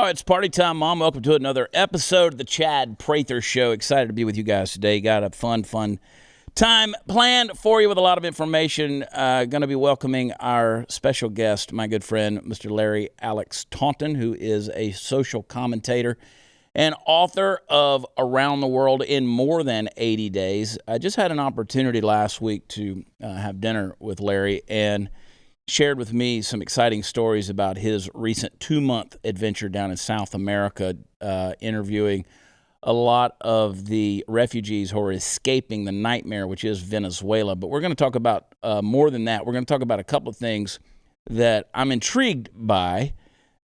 it's party time, Mom. Welcome to another episode of the Chad Prather Show. Excited to be with you guys today. Got a fun time planned for you with a lot of information. Going to be welcoming our special guest, my good friend, Mr. Larry Alex Taunton, who is a social commentator and author of Around the World in More Than 80 Days. I just had an opportunity last week to have dinner with Larry and shared with me some exciting stories about his recent 2-month adventure down in South America, interviewing a lot of the refugees who are escaping the nightmare, which is Venezuela. But we're going to talk about more than that. We're going to talk about a couple of things that I'm intrigued by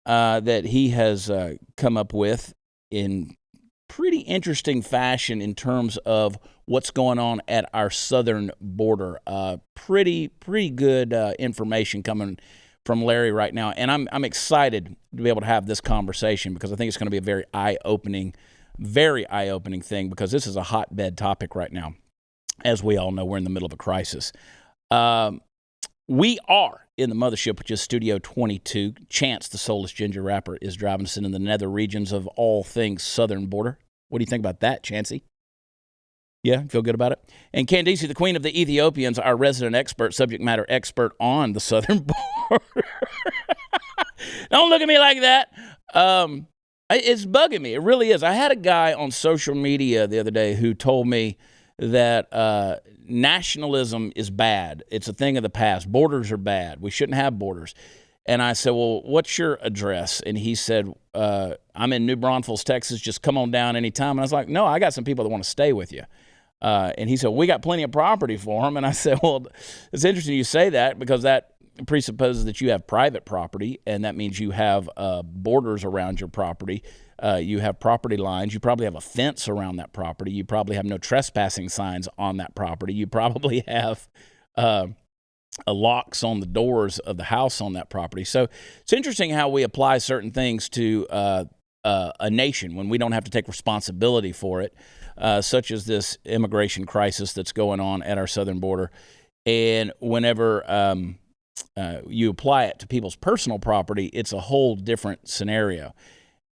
that he has come up with in pretty interesting fashion in terms of what's going on at our southern border. Pretty good information coming from Larry right now, and I'm excited to be able to have this conversation because I think it's going to be a very eye-opening thing because this is a hotbed topic right now. As we all know, we're in the middle of a crisis. We are in the mothership, which is Studio 22. Chance, the soulless ginger rapper, is driving us into the nether regions of all things southern border. What do you think about that, Chancey? Yeah, feel good about it? And Candice, the queen of the Ethiopians, our resident expert, subject matter expert on the southern border. Don't look at me like that. It's bugging me. It really is. I had a guy on social media the other day who told me that nationalism is bad. It's a thing of the past. Borders are bad. We shouldn't have borders. And I said, well, what's your address? And he said, I'm in New Braunfels, Texas. Just come on down anytime. And I was like, no, I got some people that want to stay with you. And he said, we got plenty of property for them. And I said, well, it's interesting you say that because that presupposes that you have private property, and that means you have borders around your property. You have property lines. You probably have a fence around that property. You probably have no trespassing signs on that property. You probably have locks on the doors of the house on that property. So it's interesting how we apply certain things to a nation when we don't have to take responsibility for it, such as this immigration crisis that's going on at our southern border. And whenever you apply it to people's personal property, it's a whole different scenario.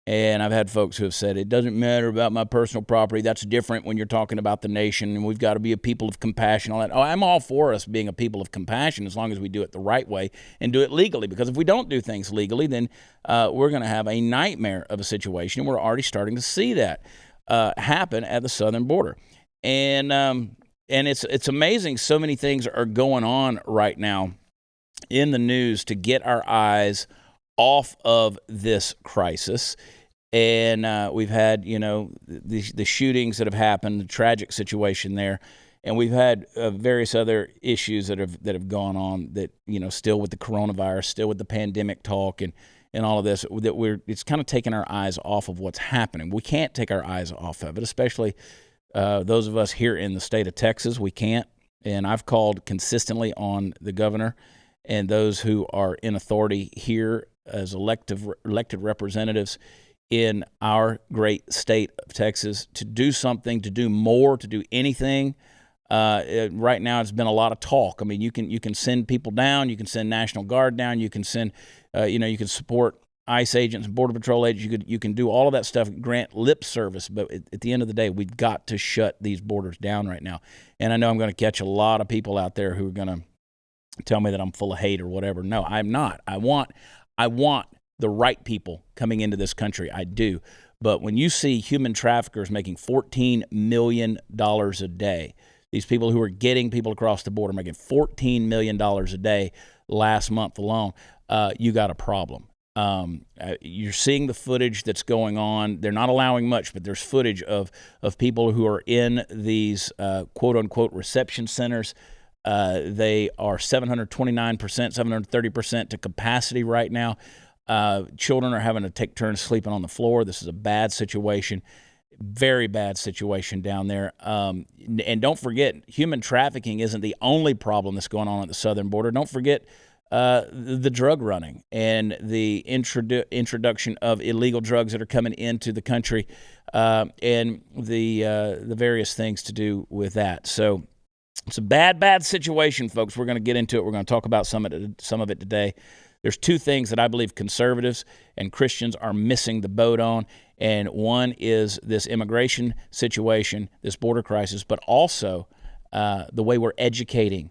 And I've had folks who have said, it doesn't matter about my personal property. That's different when you're talking about the nation, and we've got to be a people of compassion, all that. Oh, I'm all for us being a people of compassion as long as we do it the right way and do it legally. Because if we don't do things legally, then we're going to have a nightmare of a situation, and we're already starting to see that happen at the southern border. And it's amazing so many things are going on right now in the news to get our eyes off of this crisis. And we've had, the shootings that have happened, the tragic situation there, and we've had various other issues that have gone on that, still with the coronavirus, still with the pandemic talk and all of this, that it's kind of taking our eyes off of what's happening. We can't take our eyes off of it, especially those of us here in the state of Texas. We can't. And I've called consistently on the governor and those who are in authority here as elected representatives in our great state of Texas to do something, to do more, to do anything. Right now, it's been a lot of talk. I mean, you can send people down, you can send National Guard down, you can send, you can support ICE agents and Border Patrol agents. You can do all of that stuff, grant lip service. But at the end of the day, we've got to shut these borders down right now. And I know I'm going to catch a lot of people out there who are going to tell me that I'm full of hate or whatever. No, I'm not. I want the right people coming into this country. I do. But when you see human traffickers making $14 million a day, these people who are getting people across the border making $14 million a day last month alone, you got a problem. You're seeing the footage that's going on. They're not allowing much, but there's footage of people who are in these quote-unquote reception centers. They are 729%, 730% to capacity right now. Children are having to take turns sleeping on the floor. This is a bad situation, very bad situation down there. And don't forget, human trafficking isn't the only problem that's going on at the southern border. Don't forget the drug running and the introduction of illegal drugs that are coming into the country, and the various things to do with that. So it's a bad situation, folks. We're going to get into it. We're going to talk about some of it today. There's two things that I believe conservatives and Christians are missing the boat on, and one is this immigration situation, this border crisis, but also the way we're educating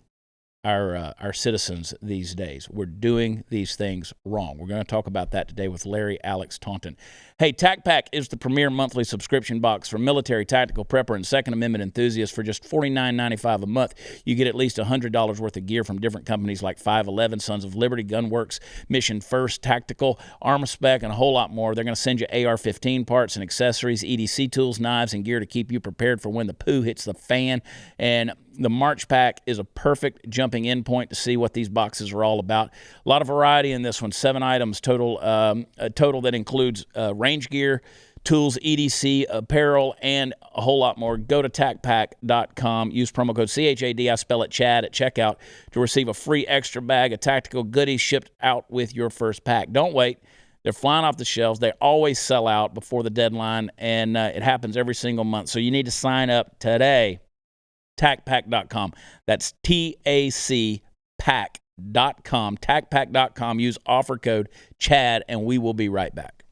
our citizens these days. We're doing these things wrong. We're going to talk about that today with Larry Alex Taunton. Hey, TAC Pack is the premier monthly subscription box for military, tactical, prepper, and Second Amendment enthusiasts. For just $49.95 a month, you get at least $100 worth of gear from different companies like 511, Sons of Liberty, Gunworks, Mission First, Tactical, ArmaSpec, and a whole lot more. They're going to send you AR-15 parts and accessories, EDC tools, knives, and gear to keep you prepared for when the poo hits the fan. And the March Pack is a perfect jumping in point to see what these boxes are all about. A lot of variety in this one. 7 items total, a total that includes range gear, tools, EDC, apparel, and a whole lot more. Go to tacpack.com. Use promo code CHAD, I spell it Chad, at checkout to receive a free extra bag of tactical goodies shipped out with your first pack. Don't wait. They're flying off the shelves. They always sell out before the deadline, and it happens every single month. So you need to sign up today. TACpack.com. That's TAC pack.com. TACpack.com. Use offer code CHAD, and we will be right back.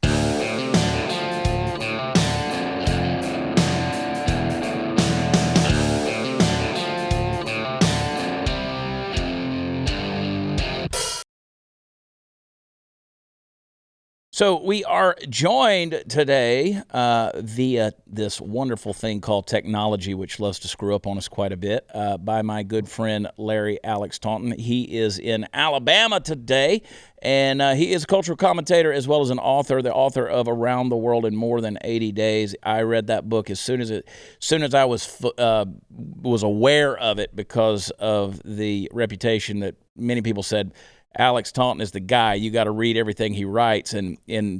So we are joined today via this wonderful thing called technology, which loves to screw up on us quite a bit, by my good friend Larry Alex Taunton. He is in Alabama today, and he is a cultural commentator as well as an author, the author of Around the World in More Than 80 Days. I read that book as soon as I was aware of it, because of the reputation that many people said, Alex Taunton is the guy. You got to read everything he writes. And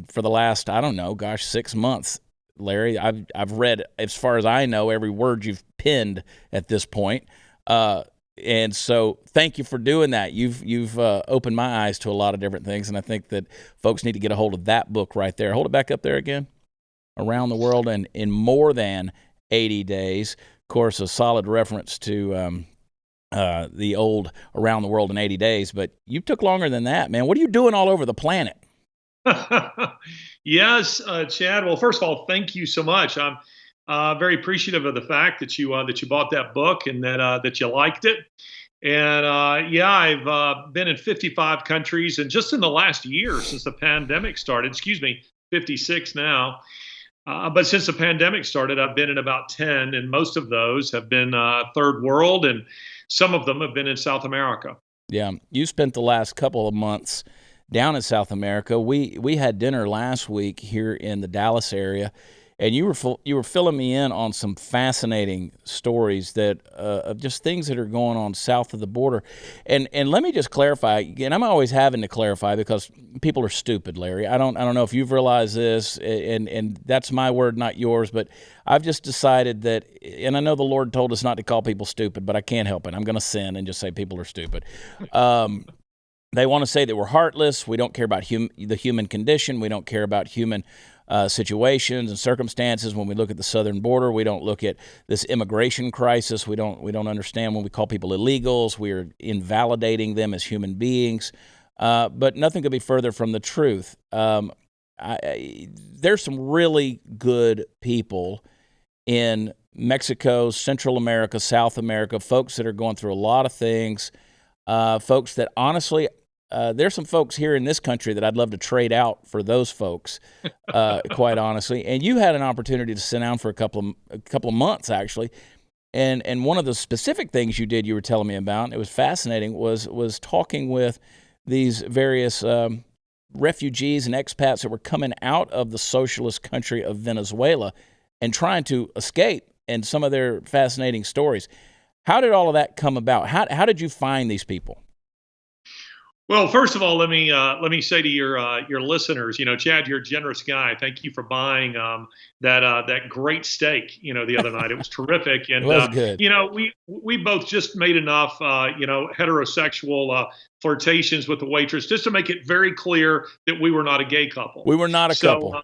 for the last, 6 months, Larry, I've read, as far as I know, every word you've penned at this point. And so thank you for doing that. You've opened my eyes to a lot of different things, and I think that folks need to get a hold of that book right there. Hold it back up there again. Around the World in More Than 80 Days. Of course, a solid reference to the old Around the World in 80 Days, but you took longer than that, man. What are you doing all over the planet? Yes, Chad. Well, first of all, thank you so much. I'm very appreciative of the fact that you bought that book and that you liked it. And I've been in 55 countries, and just in the last year since the pandemic started, 56 now. But since the pandemic started, I've been in about 10, and most of those have been third world, and some of them have been in South America. Yeah, you spent the last couple of months down in South America. We had dinner last week here in the Dallas area, and you were filling me in on some fascinating stories that of just things that are going on south of the border. And let me just clarify, and I'm always having to clarify because people are stupid, Larry. I don't know if you've realized this, and that's my word, not yours, but I've just decided that, and I know the Lord told us not to call people stupid, but I can't help it. I'm going to sin and just say people are stupid. They want to say that we're heartless. We don't care about the human condition. We don't care about human situations and circumstances. When we look at the southern border, we don't look at this immigration crisis. We don't understand when we call people illegals. We're invalidating them as human beings. But nothing could be further from the truth. There's some really good people in Mexico, Central America, South America, folks that are going through a lot of things, folks that honestly, there's some folks here in this country that I'd love to trade out for those folks, quite honestly. And you had an opportunity to sit down for a couple of months, actually. And one of the specific things you did, you were telling me about, and it was fascinating, was talking with these various refugees and expats that were coming out of the socialist country of Venezuela and trying to escape, and some of their fascinating stories. How did all of that come about? How did you find these people? Well, first of all, let me say to your listeners, Chad, you're a generous guy. Thank you for buying that great steak, the other night. It was terrific, and it was good. We both just made enough, heterosexual flirtations with the waitress just to make it very clear that we were not a gay couple. We were not a couple.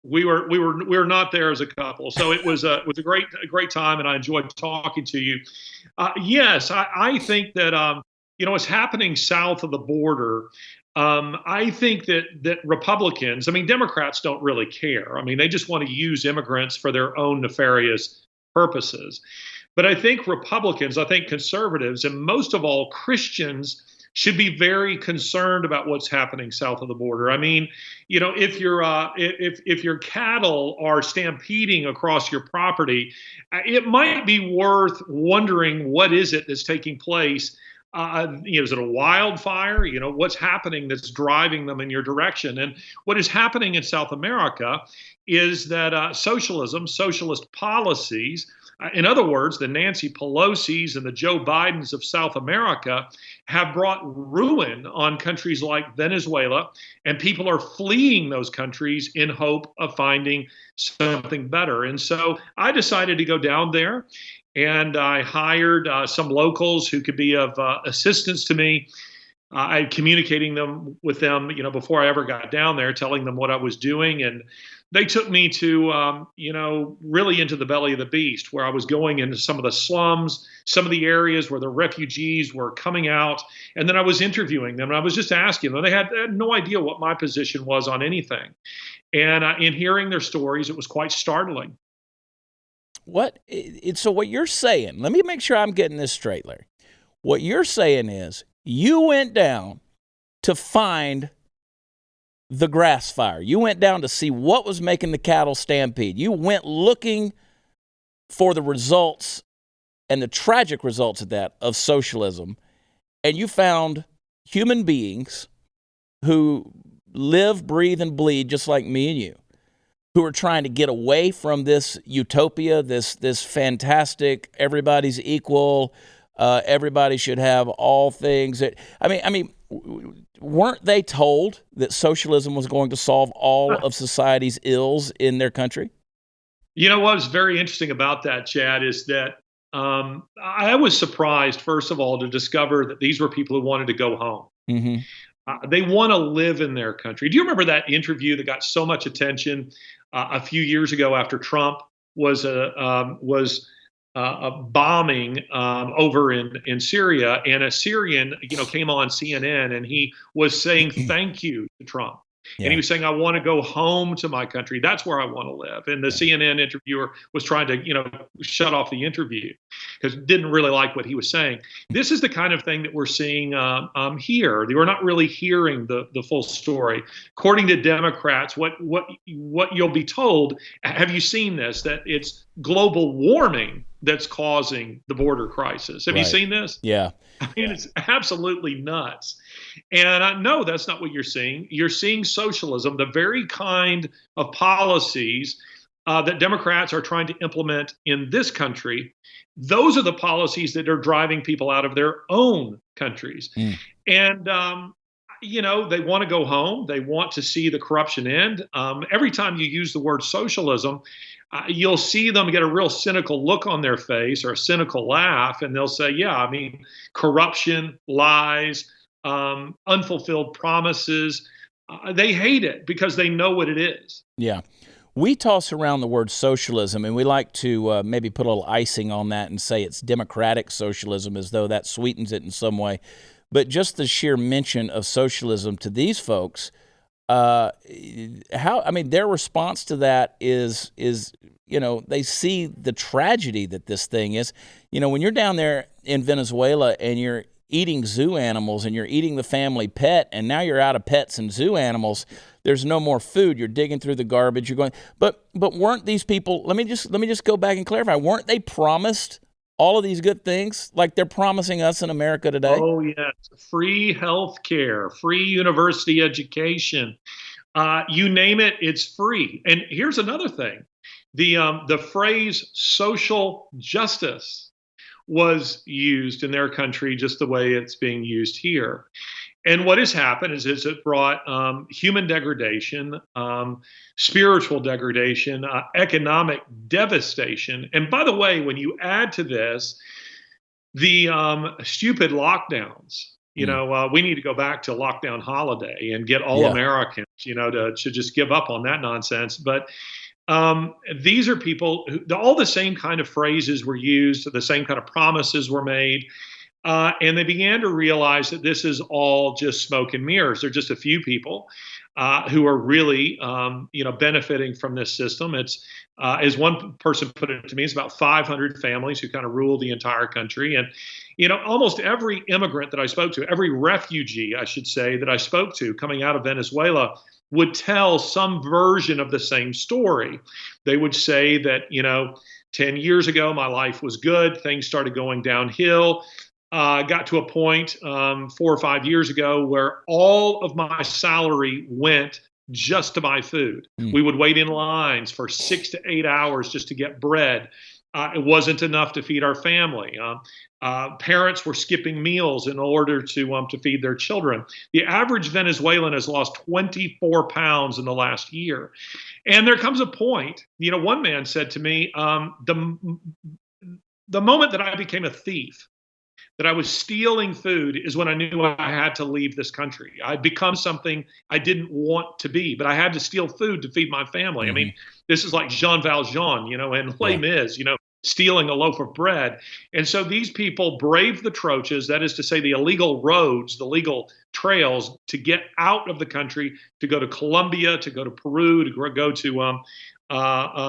We were not there as a couple. So it was a great time, and I enjoyed talking to you. Yes, I think that what's happening south of the border I think that Republicans, I mean, Democrats don't really care. I mean, they just want to use immigrants for their own nefarious purposes. But I think Republicans, I think conservatives, and most of all Christians should be very concerned about what's happening south of the border. I mean, you know, if your cattle are stampeding across your property, it might be worth wondering what is it that's taking place. You know, is it a wildfire? You know, what's happening that's driving them in your direction? And what is happening in South America is that socialist policies, in other words, the Nancy Pelosi's and the Joe Bidens of South America have brought ruin on countries like Venezuela, and people are fleeing those countries in hope of finding something better. And so I decided to go down there, and I hired some locals who could be of assistance to me. I communicating with them, you know, before I ever got down there, telling them what I was doing, and they took me to, you know, really into the belly of the beast, where I was going into some of the slums, some of the areas where the refugees were coming out, and then I was interviewing them, and I was just asking them. They had no idea what my position was on anything, and in hearing their stories, it was quite startling. So what you're saying, let me make sure I'm getting this straight, Larry. What you're saying is you went down to find the grass fire. You went down to see what was making the cattle stampede. You went looking for the results and the tragic results of that, of socialism, and you found human beings who live, breathe, and bleed just like me and you, who are trying to get away from this utopia, this fantastic, everybody's equal, everybody should have all things. I mean, weren't they told that socialism was going to solve all of society's ills in their country? You know what was very interesting about that, Chad, is that I was surprised, first of all, to discover that these were people who wanted to go home. Mm-hmm. They want to live in their country. Do you remember that interview that got so much attention a few years ago after Trump was bombing over in Syria, and a Syrian, you know, came on CNN and he was saying thank you to Trump. Yeah. And he was saying, I want to go home to my country. That's where I want to live. And the CNN interviewer was trying to, you know, shut off the interview because didn't really like what he was saying. This is the kind of thing that we're seeing here. We're not really hearing the full story. According to Democrats, what you'll be told, have you seen this, that it's global warming that's causing the border crisis. Have you seen this? Yeah. I mean, it's absolutely nuts. And no, that's not what you're seeing. You're seeing socialism, the very kind of policies that Democrats are trying to implement in this country. Those are the policies that are driving people out of their own countries. And, you know, they want to go home. They want to see the corruption end. Every time you use the word socialism, you'll see them get a real cynical look on their face or a cynical laugh, and they'll say, yeah, I mean, corruption, lies, unfulfilled promises. They hate it because they know what it is. Yeah. We toss around the word socialism, and we like to maybe put a little icing on that and say it's democratic socialism, as though that sweetens it in some way. But just the sheer mention of socialism to these folks, their response to that is, you know, they see the tragedy that this thing is. You know, when you're down there in Venezuela and you're eating zoo animals and you're eating the family pet, and now you're out of pets and zoo animals, there's no more food. You're digging through the garbage. You're going, but weren't these people? Let me just go back and clarify. Weren't they promised all of these good things like they're promising us in America today? Oh, yes. Free health care, free university education. You name it, it's free. And here's another thing. The phrase social justice was used in their country just the way it's being used here. And what has happened is it brought human degradation, spiritual degradation, economic devastation. And by the way, when you add to this the stupid lockdowns, you know, we need to go back to lockdown holiday and get all Americans, you know, to just give up on that nonsense. But these are people who all the same kind of phrases were used, the same kind of promises were made. And they began to realize that this is all just smoke and mirrors. They're just a few people who are really, benefiting from this system. It's, as one person put it to me, it's about 500 families who kind of rule the entire country. And, almost every immigrant that I spoke to, every refugee, I should say, that I spoke to coming out of Venezuela would tell some version of the same story. They would say that, 10 years ago, my life was good. Things started going downhill. Got to a point 4 or 5 years ago where all of my salary went just to buy food. We would wait in lines for 6 to 8 hours just to get bread. It wasn't enough to feed our family. Parents were skipping meals in order to feed their children. The average Venezuelan has lost 24 pounds in the last year. And there comes a point, one man said to me, the moment that I became a thief, that I was stealing food, is when I knew I had to leave this country. I'd become something I didn't want to be, but I had to steal food to feed my family. I mean, this is like Jean Valjean, and Les Mis, stealing a loaf of bread. And so these people braved the troches, that is to say the illegal roads, the legal trails, to get out of the country, to go to Colombia, to go to Peru, to go to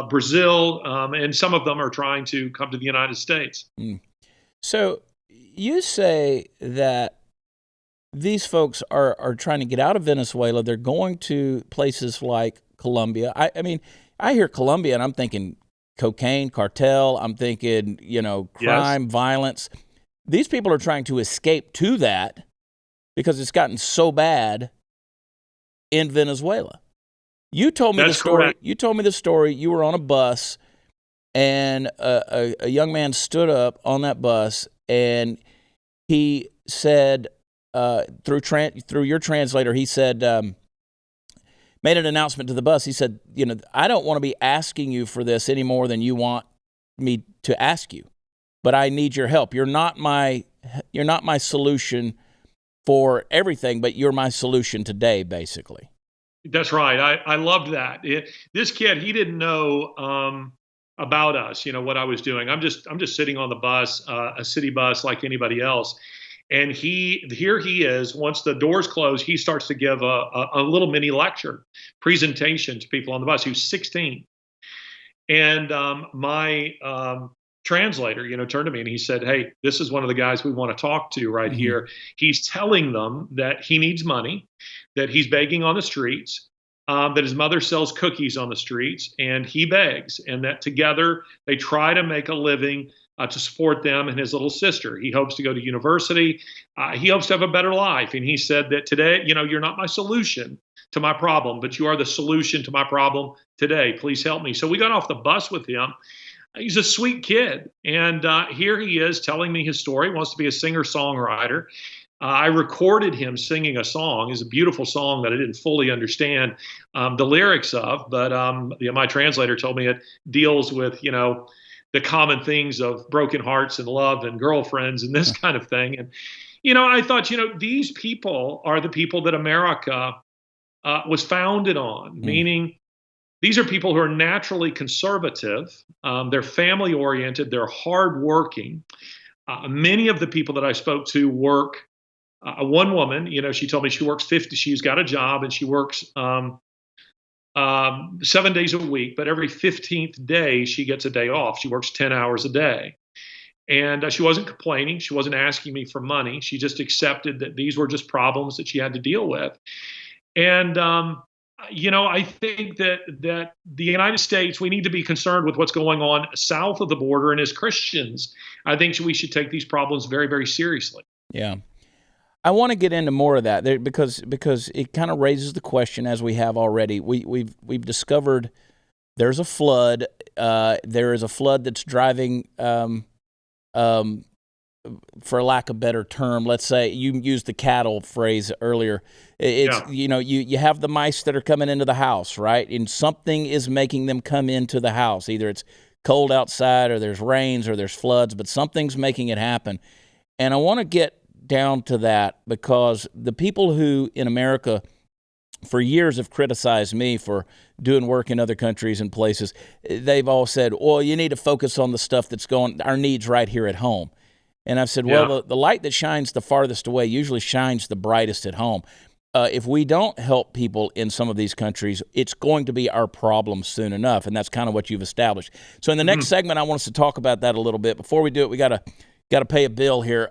Brazil, and some of them are trying to come to the United States. So you say that these folks are trying to get out of Venezuela. They're going to places like Colombia. I mean, I hear Colombia and I'm thinking cocaine, cartel. I'm thinking, crime, violence. These people are trying to escape to that because it's gotten so bad in Venezuela. You told me the story. Correct. You told me the story. You were on a bus and a young man stood up on that bus and he said, through your translator, he said, made an announcement to the bus. He said, I don't want to be asking you for this any more than you want me to ask you, but I need your help. You're not my solution for everything, but you're my solution today, basically. That's right. I loved that. This kid, he didn't know about us, what I was doing. I'm just sitting on the bus, a city bus like anybody else. And here he is. Once the doors close, he starts to give a little mini lecture presentation to people on the bus. He was 16. And my translator, turned to me and he said, "Hey, this is one of the guys we want to talk to right here. He's telling them that he needs money, that he's begging on the streets, that his mother sells cookies on the streets, and he begs, and that together they try to make a living to support them and his little sister. He hopes to go to university. He hopes to have a better life." And he said that today, you're not my solution to my problem, but you are the solution to my problem today. Please help me. So we got off the bus with him. He's a sweet kid. And here he is telling me his story, wants to be a singer-songwriter. I recorded him singing a song. It's a beautiful song that I didn't fully understand the lyrics of, but my translator told me it deals with, the common things of broken hearts and love and girlfriends and this kind of thing. And, I thought, these people are the people that America was founded on, meaning these are people who are naturally conservative. They're family oriented. They're hardworking. Many of the people that I spoke to work. One woman, she told me she works 50. She's got a job and she works 7 days a week, but every 15th day she gets a day off. She works 10 hours a day. And she wasn't complaining. She wasn't asking me for money. She just accepted that these were just problems that she had to deal with. And, I think that the United States, we need to be concerned with what's going on south of the border. And as Christians, I think we should take these problems very, very seriously. Yeah. I want to get into more of that because it kind of raises the question, as we have already. We've discovered there's a flood. There is a flood that's driving, for lack of a better term, let's say you used the cattle phrase earlier. It's you have the mice that are coming into the house, right? And something is making them come into the house. Either it's cold outside, or there's rains, or there's floods, but something's making it happen. And I want to get down to that because the people who in America for years have criticized me for doing work in other countries and places, they've all said, well, you need to focus on the stuff that's our needs right here at home. And I've said, Yeah. well, the light that shines the farthest away usually shines the brightest at home. If we don't help people in some of these countries, it's going to be our problem soon enough, and that's kind of what you've established. So in the next segment, I want us to talk about that a little bit. Before we do it, we got to pay a bill here.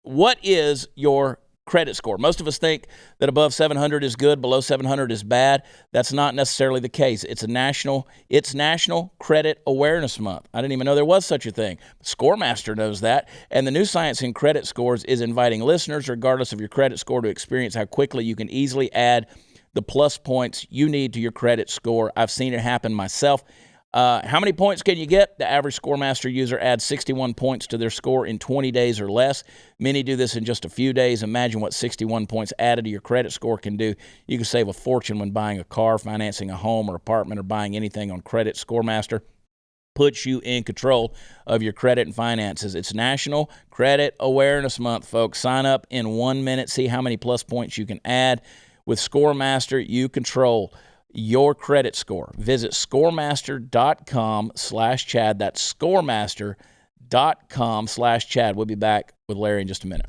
What is your credit score? Most of us think that above 700 is good, below 700 is bad. That's not necessarily the case. It's National Credit Awareness Month. I didn't even know there was such a thing. Scoremaster knows that. And the new science in credit scores is inviting listeners, regardless of your credit score, to experience how quickly you can easily add the plus points you need to your credit score. I've seen it happen myself. How many points can you get? The average Scoremaster user adds 61 points to their score in 20 days or less. Many do this in just a few days. Imagine what 61 points added to your credit score can do. You can save a fortune when buying a car, financing a home or apartment, or buying anything on credit. Scoremaster puts you in control of your credit and finances. It's National Credit Awareness Month, folks. Sign up in 1 minute. See how many plus points you can add. With Scoremaster, you control your credit score. Visit scoremaster.com/Chad. That's scoremaster.com/Chad. We'll be back with Larry in just a minute.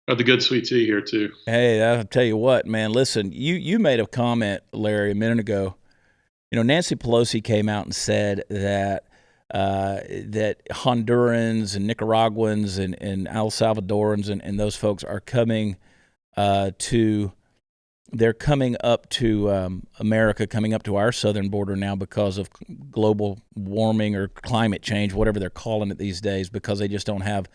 Got the good sweet tea here too. Hey, I'll tell you what, man. Listen, you made a comment, Larry, a minute ago. You know, Nancy Pelosi came out and said that that Hondurans and Nicaraguans and El Salvadorans and those folks are coming they're coming up to America, coming up to our southern border now because of global warming or climate change, whatever they're calling it these days, because they just don't have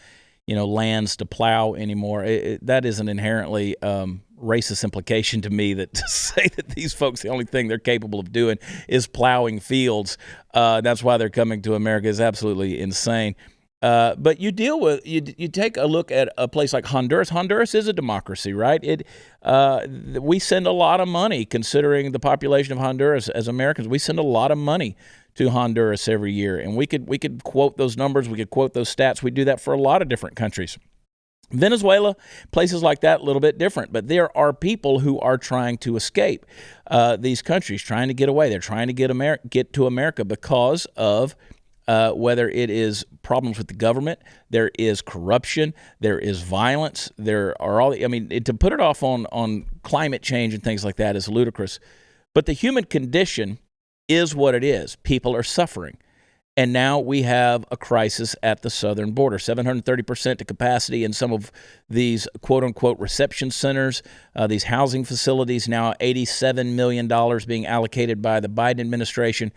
lands to plow anymore. That is an inherently racist implication to me, that to say that these folks, the only thing they're capable of doing is plowing fields. That's why they're coming to America, is absolutely insane. But you take a look at a place like Honduras. Honduras is a democracy, right? We send a lot of money, considering the population of Honduras as Americans. We send a lot of money to Honduras every year, and we could quote those numbers, we could quote those stats. We do that for a lot of different countries. Venezuela, places like that, a little bit different, but there are people who are trying to escape these countries, trying to get away. They're trying to get to America because of whether it is problems with the government, there is corruption, there is violence, there are to put it off on climate change and things like that is ludicrous. But the human condition is what it is. People are suffering. And now we have a crisis at the southern border, 730% to capacity in some of these quote-unquote reception centers, these housing facilities. Now $87 million being allocated by the Biden administration,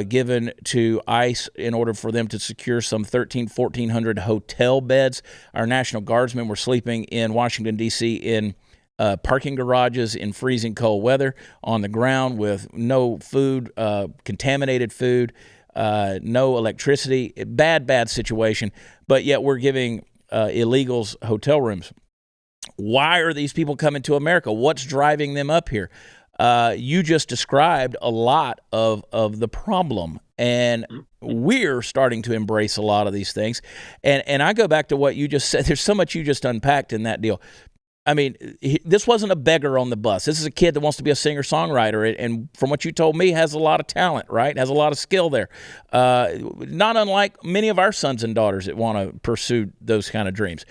given to ICE in order for them to secure some 1,400 hotel beds. Our National Guardsmen were sleeping in Washington, D.C. in parking garages in freezing cold weather, on the ground with no food, contaminated food, no electricity, bad situation, but yet we're giving illegals hotel rooms. Why are these people coming to America? What's driving them up here? You just described a lot of the problem, and we're starting to embrace a lot of these things. And I go back to what you just said. There's so much you just unpacked in that deal. I mean, this wasn't a beggar on the bus. This is a kid that wants to be a singer-songwriter, and from what you told me, has a lot of talent, right? Has a lot of skill there. Not unlike many of our sons and daughters that want to pursue those kind of dreams.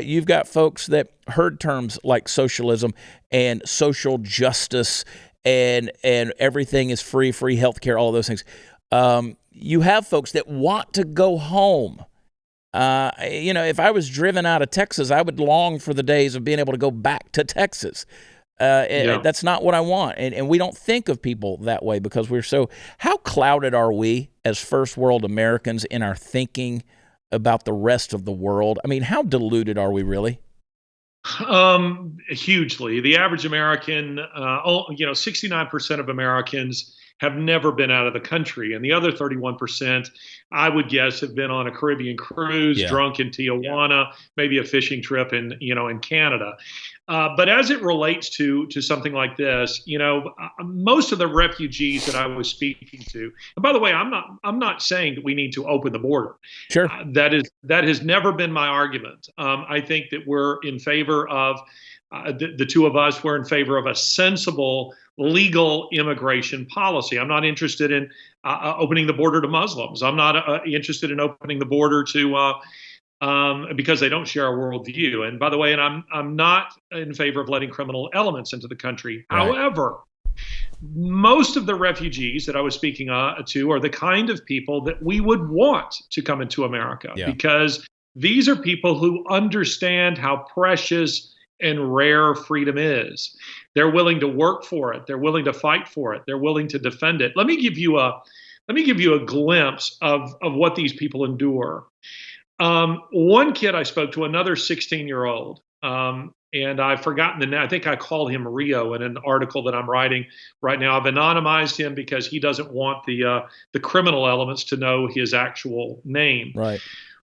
You've got folks that heard terms like socialism and social justice and everything is free healthcare, all of those things. You have folks that want to go home. If I was driven out of Texas, I would long for the days of being able to go back to Texas. That's not what I want. And we don't think of people that way because how clouded are we as first world Americans in our thinking about the rest of the world? I mean, how diluted are we really? Hugely. The average American, 69% of Americans have never been out of the country. And the other 31%, I would guess, have been on a Caribbean cruise, drunk in Tijuana, maybe a fishing trip in Canada. But as it relates to something like this, most of the refugees that I was speaking to, and by the way, I'm not saying that we need to open the border. Sure. That has never been my argument. I think that we're in favor of the two of us. We're in favor of a sensible, legal immigration policy. I'm not interested in opening the border to Muslims. I'm not interested in opening the border to because they don't share our worldview. And by the way, I'm not in favor of letting criminal elements into the country. Right. However, most of the refugees that I was speaking to are the kind of people that we would want to come into America, because these are people who understand how precious and rare freedom is. They're willing to work for it. They're willing to fight for it. They're willing to defend it. Let me give you a glimpse of what these people endure. One kid I spoke to, another 16-year-old, and I've forgotten the name. I think I called him Rio in an article that I'm writing right now. I've anonymized him because he doesn't want the criminal elements to know his actual name. Right.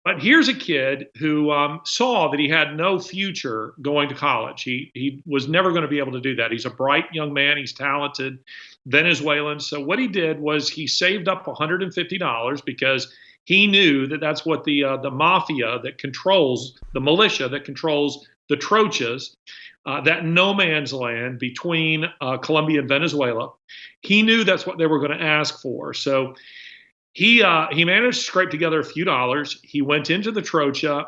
But here's a kid who saw that he had no future going to college. He was never going to be able to do that. He's a bright young man. He's talented, Venezuelan. So what he did was he saved up $150 because he knew that that's what the mafia that controls, the militia that controls the trochas, that no man's land between Colombia and Venezuela. He knew that's what they were going to ask for. So he managed to scrape together a few dollars. He went into the trocha.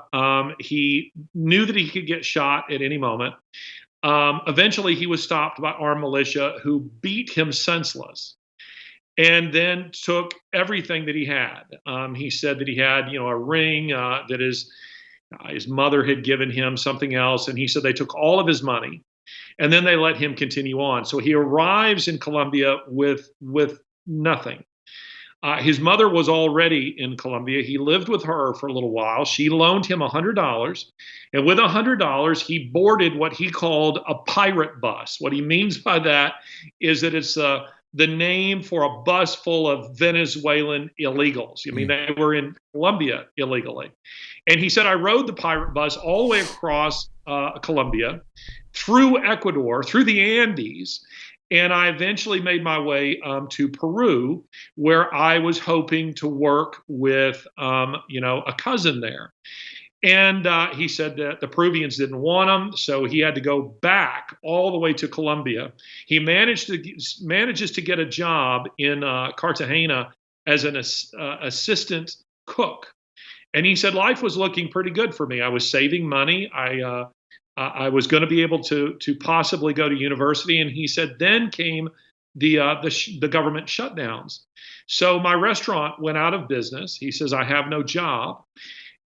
He knew that he could get shot at any moment. Eventually, he was stopped by armed militia who beat him senseless, and then took everything that he had. He said that he had, a ring that his mother had given him, something else, and he said they took all of his money, and then they let him continue on. So he arrives in Colombia with nothing. His mother was already in Colombia. He lived with her for a little while. She loaned him $100, and with $100, he boarded what he called a pirate bus. What he means by that is that it's the name for a bus full of Venezuelan illegals. I mean, they were in Colombia illegally. And he said, I rode the pirate bus all the way across Colombia, through Ecuador, through the Andes, and I eventually made my way to Peru, where I was hoping to work with, a cousin there. And he said that the Peruvians didn't want him, so he had to go back all the way to Colombia. He manages to get a job in Cartagena as an assistant cook. And he said life was looking pretty good for me. I was saving money. I was going to be able to possibly go to university. And he said then came the government shutdowns. So my restaurant went out of business. He says I have no job.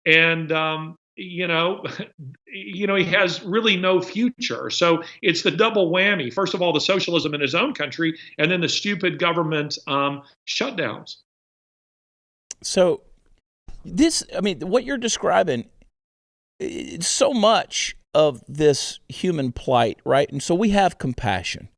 And, he has really no future. So it's the double whammy. First of all, the socialism in his own country, and then the stupid government shutdowns. So what you're describing, it's so much of this human plight, right? And so we have compassion.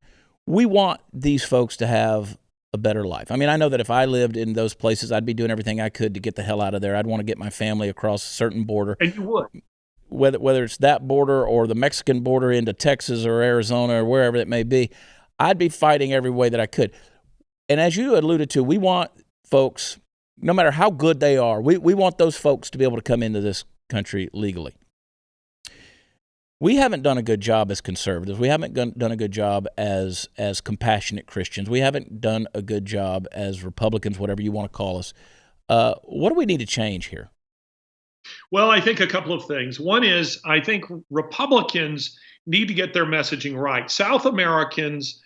We want these folks to have a better life. I mean, I know that if I lived in those places, I'd be doing everything I could to get the hell out of there. I'd want to get my family across a certain border. And you would. Whether it's that border or the Mexican border into Texas or Arizona or wherever it may be, I'd be fighting every way that I could. And as you alluded to, we want folks, no matter how good they are, we want those folks to be able to come into this country legally. We haven't done a good job as conservatives. We haven't done a good job as compassionate Christians. We haven't done a good job as Republicans, whatever you want to call us. What do we need to change here? Well, I think a couple of things. One is I think Republicans need to get their messaging right. South Americans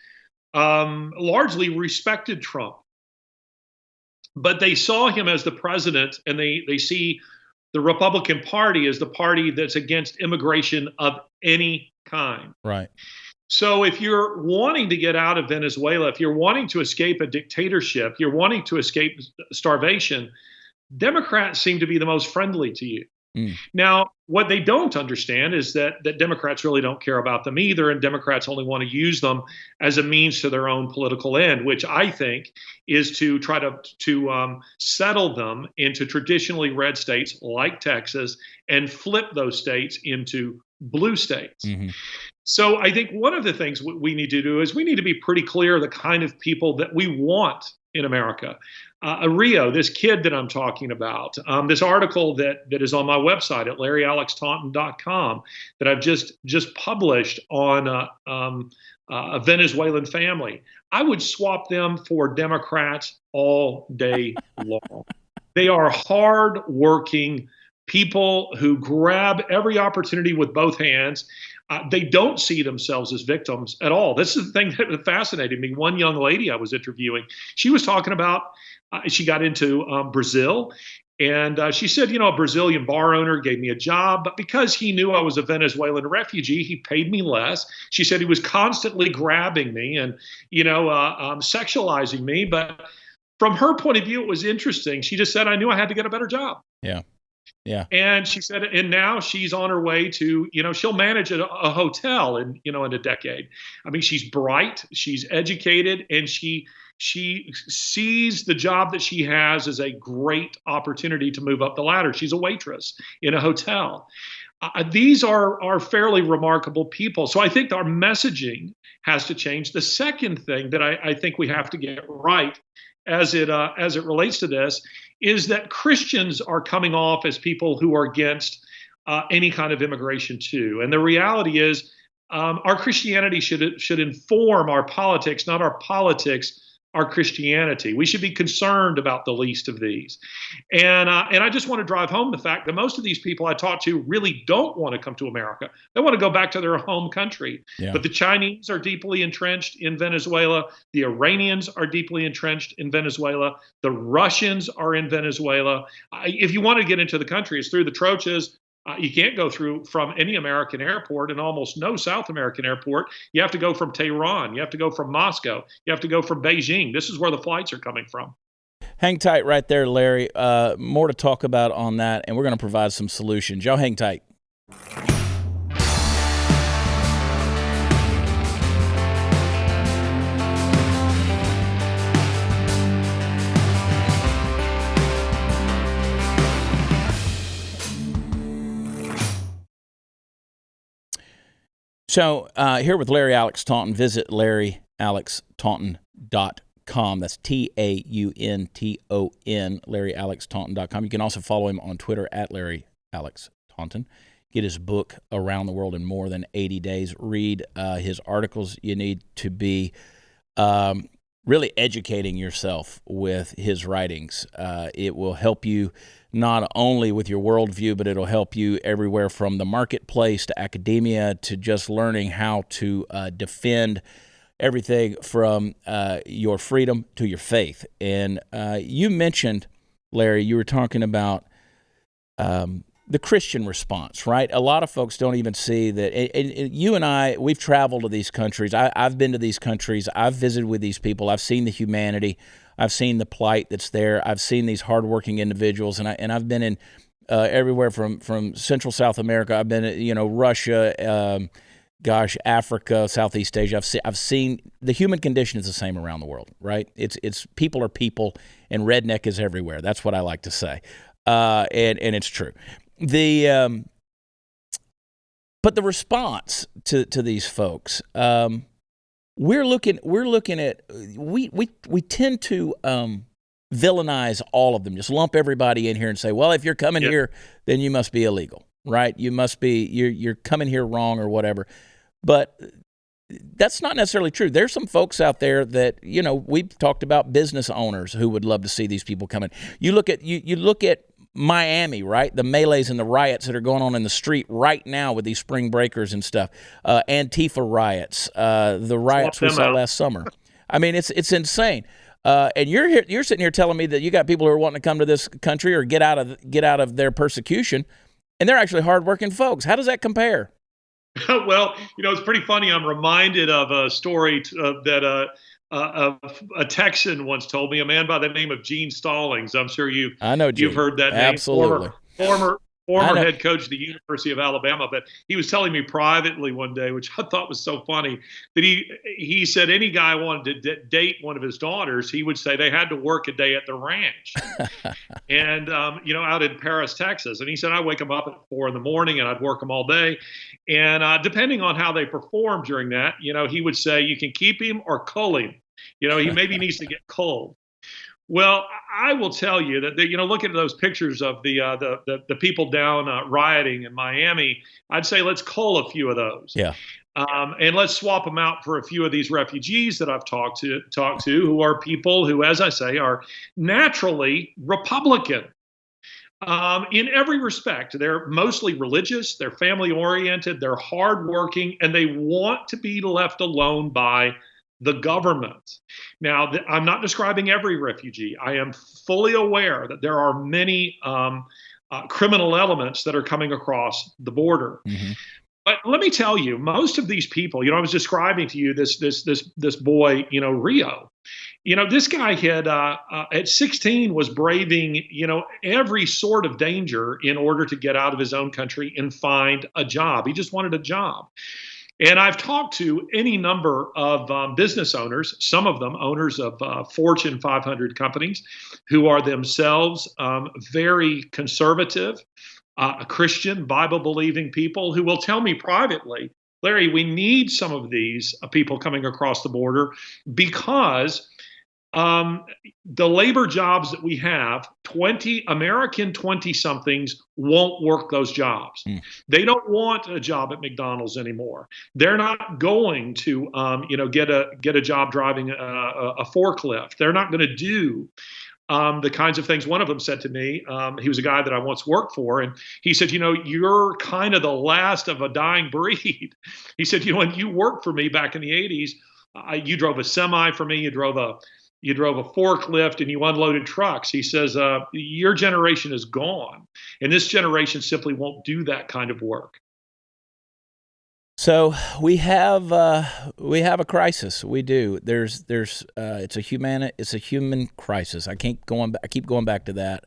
largely respected Trump, but they saw him as the president, and they see the Republican Party as the party that's against immigration of any kind. Right. So if you're wanting to get out of Venezuela, if you're wanting to escape a dictatorship, you're wanting to escape starvation, Democrats seem to be the most friendly to you. Now, what they don't understand is that Democrats really don't care about them either, and Democrats only want to use them as a means to their own political end, which I think is to try to settle them into traditionally red states like Texas and flip those states into blue states. Mm-hmm. So I think one of the things we need to do is we need to be pretty clear the kind of people that we want in America. Rio, this kid that I'm talking about, this article that is on my website at larryalextaunton.com that I've just published on a Venezuelan family. I would swap them for Democrats all day long. They are hard-working people who grab every opportunity with both hands. They don't see themselves as victims at all. This is the thing that fascinated me. One young lady I was interviewing, she was talking about, she got into Brazil, and she said, a Brazilian bar owner gave me a job, but because he knew I was a Venezuelan refugee, he paid me less. She said he was constantly grabbing me and, sexualizing me. But from her point of view, it was interesting. She just said, I knew I had to get a better job. Yeah. Yeah. And she said, and now she's on her way to, she'll manage a hotel in a decade. I mean, she's bright, she's educated, and she sees the job that she has as a great opportunity to move up the ladder. She's a waitress in a hotel. These are fairly remarkable people. So I think our messaging has to change. The second thing that I think we have to get right as it relates to this is that Christians are coming off as people who are against any kind of immigration too. And the reality is our Christianity should inform our politics, not our politics our Christianity. We should be concerned about the least of these. And I just want to drive home the fact that most of these people I talk to really don't want to come to America. They want to go back to their home country. Yeah. But the Chinese are deeply entrenched in Venezuela. The Iranians are deeply entrenched in Venezuela. The Russians are in Venezuela. If you want to get into the country, it's through the trochas. You can't go from any American airport and almost no South American airport. You have to go from Tehran. You have to go from Moscow. You have to go from Beijing. This is where the flights are coming from. Hang tight right there, Larry. More to talk about on that, and we're going to provide some solutions. Y'all hang tight. So here with Larry Alex Taunton, visit larryalextaunton.com. That's TAUNTON, larryalextaunton.com. You can also follow him on Twitter at Larry Alex Taunton. Get his book, Around the World in More Than 80 Days. Read his articles. You need to be really educating yourself with his writings. It will help you not only with your worldview, but it'll help you everywhere from the marketplace to academia to just learning how to defend everything from your freedom to your faith. And you mentioned, Larry, you were talking about the Christian response, right? A lot of folks don't even see that. And you and I, we've traveled to these countries. I've been to these countries. I've visited with these people. I've seen the humanity. I've seen the plight that's there. I've seen these hardworking individuals, and I've been in everywhere from Central South America. I've been Russia, Africa, Southeast Asia. I've seen the human condition is the same around the world, right? It's people are people, and redneck is everywhere. That's what I like to say, and it's true. But the response to these folks. We tend to villainize all of them, just lump everybody in here and say, well, if you're coming here, then you must be illegal, right? You're coming here wrong or whatever. But that's not necessarily true. There's some folks out there that, we've talked about business owners who would love to see these people coming. You look at Miami, right? The melees and the riots that are going on in the street right now with these spring breakers and stuff. Antifa riots, the riots we saw last summer. I mean, it's insane. And you're sitting here telling me that you got people who are wanting to come to this country or get out of their persecution, and they're actually hardworking folks. How does that compare? Well, it's pretty funny. I'm reminded of a story that a Texan once told me, a man by the name of Gene Stallings. I'm sure you've heard that name. Absolutely. I former know. head coach of the University of Alabama, but he was telling me privately one day, which I thought was so funny, that he said any guy wanted to date one of his daughters, he would say they had to work a day at the ranch, and out in Paris, Texas. And he said I wake them up at 4 a.m. and I'd work them all day, and depending on how they perform during that, he would say you can keep him or cull him. He maybe needs to get culled. Well, I will tell you that look at those pictures of the people down rioting in Miami. I'd say let's cull a few of those. Yeah. And let's swap them out for a few of these refugees that I've talked to, who are people who, as I say, are naturally Republican. In every respect, they're mostly religious, they're family oriented, they're hardworking, and they want to be left alone by the government. Now, I'm not describing every refugee. I am fully aware that there are many criminal elements that are coming across the border. Mm-hmm. But let me tell you, most of these people, I was describing to you this boy, Rio. This guy had at 16 was braving, every sort of danger in order to get out of his own country and find a job. He just wanted a job. And I've talked to any number of business owners, some of them owners of Fortune 500 companies, who are themselves very conservative, Christian, Bible-believing people who will tell me privately, Larry, we need some of these people coming across the border because the labor jobs that we have, American 20-somethings won't work those jobs. They don't want a job at McDonald's anymore. They're not going to, get a job driving a forklift. They're not going to do the kinds of things. One of them said to me, he was a guy that I once worked for, and he said, you're kind of the last of a dying breed. He said, when you worked for me back in the 80s, you drove a semi for me, you drove a forklift, and you unloaded trucks. He says, your generation is gone, and this generation simply won't do that kind of work. So we have a crisis. We do. It's a human crisis. I keep going back to that.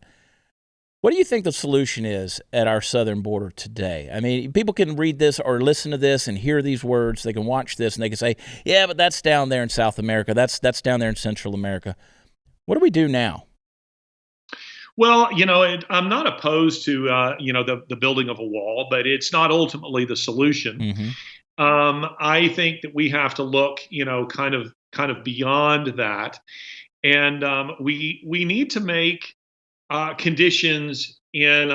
What do you think the solution is at our southern border today? I mean, people can read this or listen to this and hear these words. They can watch this and they can say, yeah, but that's down there in South America. That's down there in Central America. What do we do now? Well, I'm not opposed to, the building of a wall, but it's not ultimately the solution. Mm-hmm. I think that we have to look, kind of beyond that. And we need to make conditions in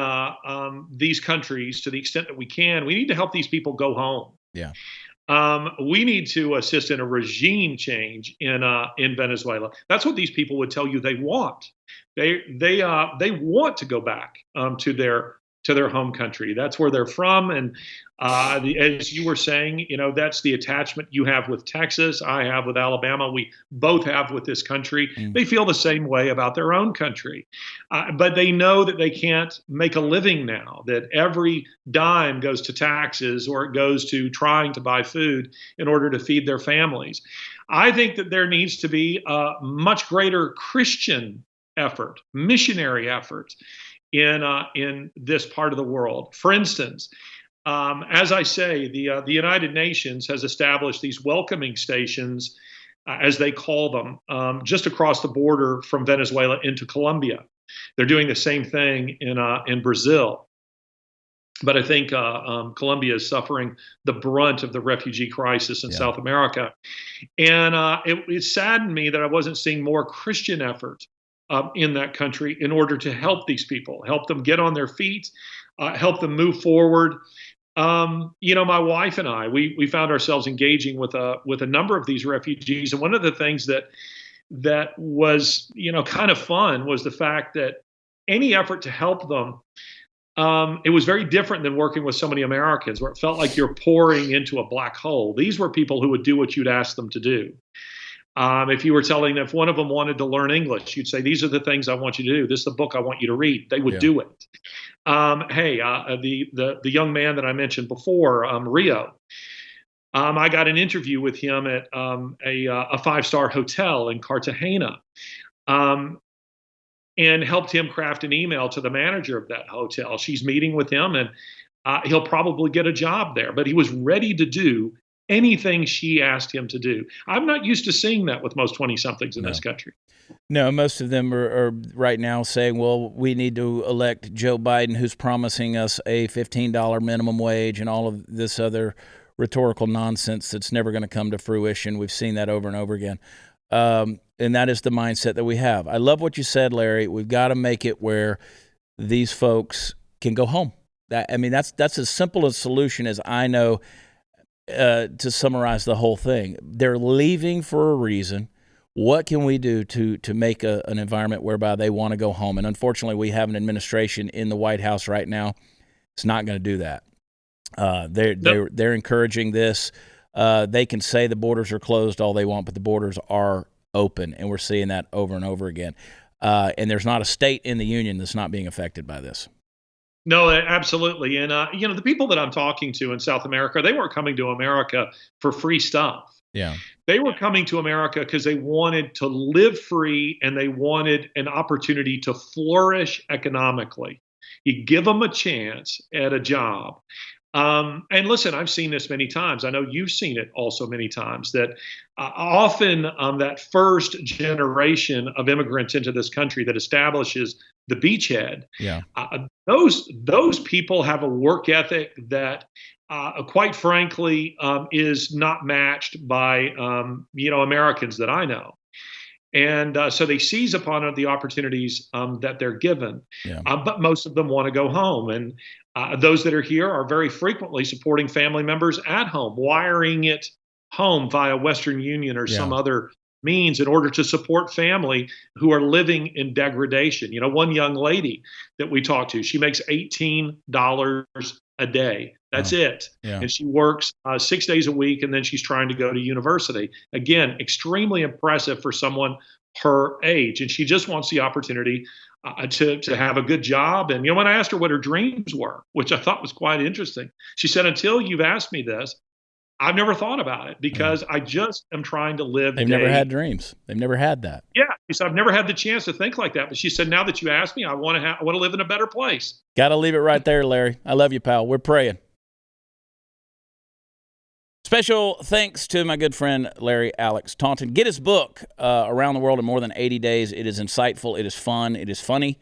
these countries, to the extent that we can, we need to help these people go home. Yeah. We need to assist in a regime change in Venezuela. That's what these people would tell you they want. They want to go back to their home country. That's where they're from, and as you were saying, that's the attachment you have with Texas. I have with Alabama. We both have with this country. They feel the same way about their own country, but they know that they can't make a living now. That every dime goes to taxes, or it goes to trying to buy food in order to feed their families. I think that there needs to be a much greater Christian effort, missionary effort in this part of the world. For instance, as I say, the United Nations has established these welcoming stations, as they call them, just across the border from Venezuela into Colombia. They're doing the same thing in Brazil. But I think Colombia is suffering the brunt of the refugee crisis in South America. And it saddened me that I wasn't seeing more Christian effort in that country in order to help these people, help them get on their feet, help them move forward. My wife and I, we found ourselves engaging with a number of these refugees. And one of the things that was, kind of fun was the fact that any effort to help them, it was very different than working with so many Americans, where it felt like you're pouring into a black hole. These were people who would do what you'd ask them to do. If you were telling them, if one of them wanted to learn English, you'd say, these are the things I want you to do. This is the book I want you to read. They would do it. The young man that I mentioned before, Rio, I got an interview with him at a 5-star hotel in Cartagena. and helped him craft an email to the manager of that hotel. She's meeting with him, and he'll probably get a job there. But he was ready to do anything she asked him to do. I'm not used to seeing that with most 20-somethings in this country. No, most of them are right now saying, well, we need to elect Joe Biden, who's promising us a $15 minimum wage and all of this other rhetorical nonsense that's never going to come to fruition. We've seen that over and over again. And that is the mindset that we have. I love what you said, Larry. We've got to make it where these folks can go home. That's as simple a solution as I know to summarize the whole thing. They're leaving for a reason. What can we do to make an environment whereby they want to go home? And unfortunately, we have an administration in the White House right now. It's not going to do that. They're encouraging this. They can say the borders are closed all they want, but the borders are open, and we're seeing that over and over again. And there's not a state in the union that's not being affected by this. No, absolutely. And, the people that I'm talking to in South America, they weren't coming to America for free stuff. Yeah. They were coming to America because they wanted to live free and they wanted an opportunity to flourish economically. You give them a chance at a job. And listen, I've seen this many times. I know you've seen it also many times, that often that first generation of immigrants into this country that establishes the beachhead, those people have a work ethic that quite frankly is not matched by Americans that I know. And so they seize upon the opportunities that they're given. Yeah. But most of them want to go home. And those that are here are very frequently supporting family members at home, wiring it home via Western Union or some other means in order to support family who are living in degradation. One young lady that we talked to, she makes $18 a day. That's it. Yeah. And she works 6 days a week, and then she's trying to go to university. Again, extremely impressive for someone her age. And she just wants the opportunity to have a good job. And, when I asked her what her dreams were, which I thought was quite interesting, she said, until you've asked me this, I've never thought about it because I just am trying to live. They've never had dreams. They've never had that. Yeah. She said, I've never had the chance to think like that. But she said, now that you asked me, I want to live in a better place. Got to leave it right there, Larry. I love you, pal. We're praying. Special thanks to my good friend, Larry Alex Taunton. Get his book, Around the World in More Than 80 Days. It is insightful. It is fun. It is funny.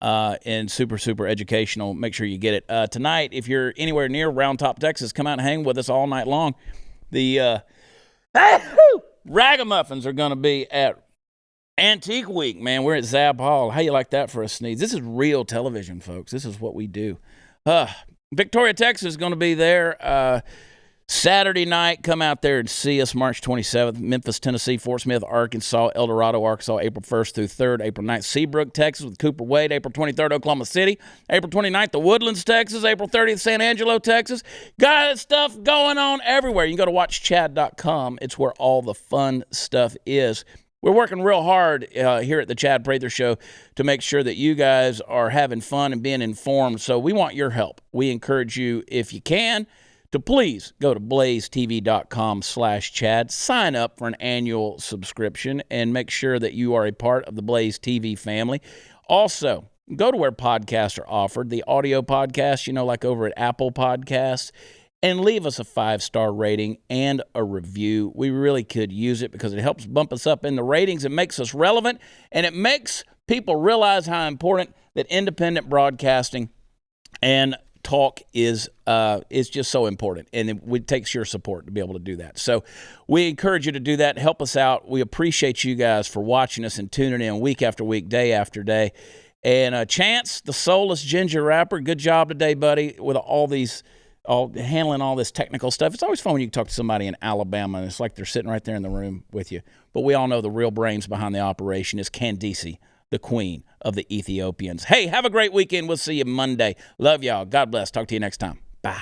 And super, super educational. Make sure you get it. Tonight, if you're anywhere near Round Top, Texas, come out and hang with us all night long. The Ragamuffins are going to be at Antique Week, man. We're at Zab Hall. How you like that for a sneeze? This is real television, folks. This is what we do. Victoria, Texas is going to be there. Saturday night, come out there and see us March 27th. Memphis, Tennessee, Fort Smith, Arkansas, El Dorado, Arkansas, April 1st through 3rd. April 9th, Seabrook, Texas with Cooper Wade. April 23rd, Oklahoma City. April 29th, The Woodlands, Texas. April 30th, San Angelo, Texas. Got stuff going on everywhere. You can go to watchchad.com. It's where all the fun stuff is. We're working real hard here at the Chad Prather Show to make sure that you guys are having fun and being informed. So we want your help. We encourage you, if you can, to please go to blazetv.com/Chad, sign up for an annual subscription, and make sure that you are a part of the Blaze TV family. Also, go to where podcasts are offered, the audio podcasts, like over at Apple Podcasts, and leave us a 5-star rating and a review. We really could use it because it helps bump us up in the ratings. It makes us relevant, and it makes people realize how important that independent broadcasting and talk is just so important, and it takes your support to be able to do that. So we encourage you to do that. Help us out. We appreciate you guys for watching us and tuning in week after week, day after day. And Chance, the soulless ginger rapper, good job today, buddy, with handling all this technical stuff. It's always fun when you can talk to somebody in Alabama, and it's like they're sitting right there in the room with you. But we all know the real brains behind the operation is Candice, the queen of the Ethiopians. Hey, have a great weekend. We'll see you Monday. Love y'all. God bless. Talk to you next time. Bye.